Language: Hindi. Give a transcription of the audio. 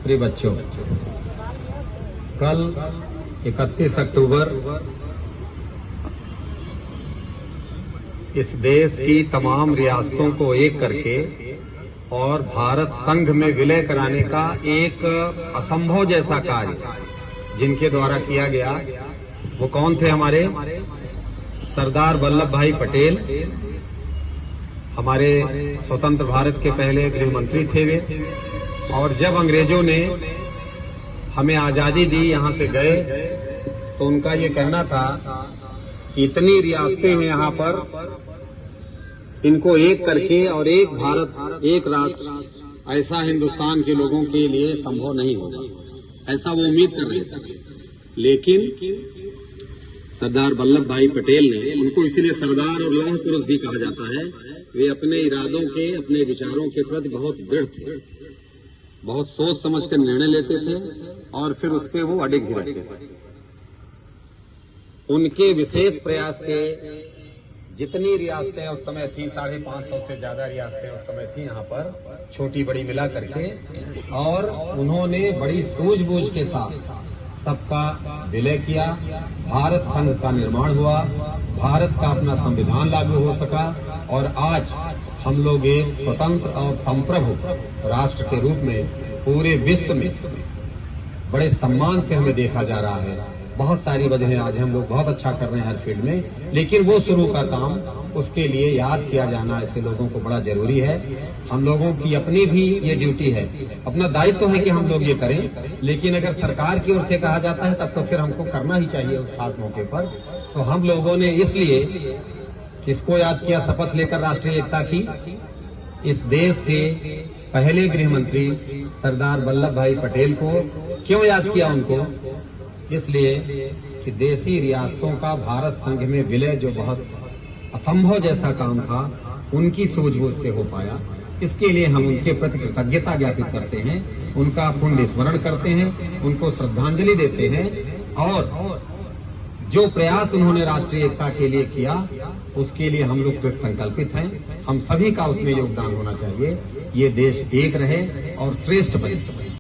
प्रिय बच्चों, कल 31 अक्टूबर इस देश की तमाम रियासतों को एक करके और भारत संघ में विलय कराने का एक असंभव जैसा कार्य जिनके द्वारा किया गया, वो कौन थे? हमारे सरदार वल्लभ भाई पटेल, हमारे स्वतंत्र भारत के पहले गृह मंत्री थे वे। और जब अंग्रेजों ने हमें आजादी दी, यहां से गए, तो उनका ये कहना था कि इतनी रियासतें हैं यहाँ पर, इनको एक करके और एक भारत एक राष्ट्र ऐसा हिंदुस्तान के लोगों के लिए संभव नहीं होगा, ऐसा वो उम्मीद कर रहे थे। लेकिन सरदार वल्लभ भाई पटेल ने, उनको इसीलिए सरदार और लौह पुरुष भी कहा जाता है, वे अपने इरादों के, अपने विचारों के प्रति बहुत दृढ़ थे, बहुत सोच समझ कर निर्णय लेते थे और फिर उस पर वो अडिग भी रहते थे। उनके विशेष प्रयास से जितनी रियासतें उस समय थी, 550 से ज्यादा रियासतें उस समय थी यहाँ पर, छोटी बड़ी मिला करके, और उन्होंने बड़ी सूझबूझ के साथ सबका विलय किया। भारत संघ का निर्माण हुआ, भारत का अपना संविधान लागू हो सका और आज हम लोग एक स्वतंत्र और संप्रभु राष्ट्र के रूप में पूरे विश्व में बड़े सम्मान से हमें देखा जा रहा है। बहुत सारी वजहें, आज हम लोग बहुत अच्छा कर रहे हैं हर फील्ड में, लेकिन वो शुरू का काम, उसके लिए याद किया जाना ऐसे लोगों को बड़ा जरूरी है। हम लोगों की अपनी भी ये ड्यूटी है, अपना दायित्व है कि हम लोग ये करें, लेकिन अगर सरकार की ओर से कहा जाता है तब तो फिर हमको करना ही चाहिए उस खास मौके पर। तो हम लोगों ने इसलिए किसको याद किया शपथ लेकर राष्ट्रीय एकता की? इस देश के पहले गृह मंत्री सरदार वल्लभ भाई पटेल को। क्यों याद किया उनको? इसलिए कि देशी रियासतों का भारत संघ में विलय जो बहुत असंभव जैसा काम था, उनकी सूझबूझ से हो पाया। इसके लिए हम उनके प्रति कृतज्ञता ज्ञापित करते हैं, उनका पुण्य स्मरण करते हैं, उनको श्रद्धांजलि देते हैं और जो प्रयास उन्होंने राष्ट्रीय एकता के लिए किया, उसके लिए हम लोग कृत संकल्पित हैं। हम सभी का उसमें योगदान होना चाहिए। ये देश एक रहे और श्रेष्ठ बने।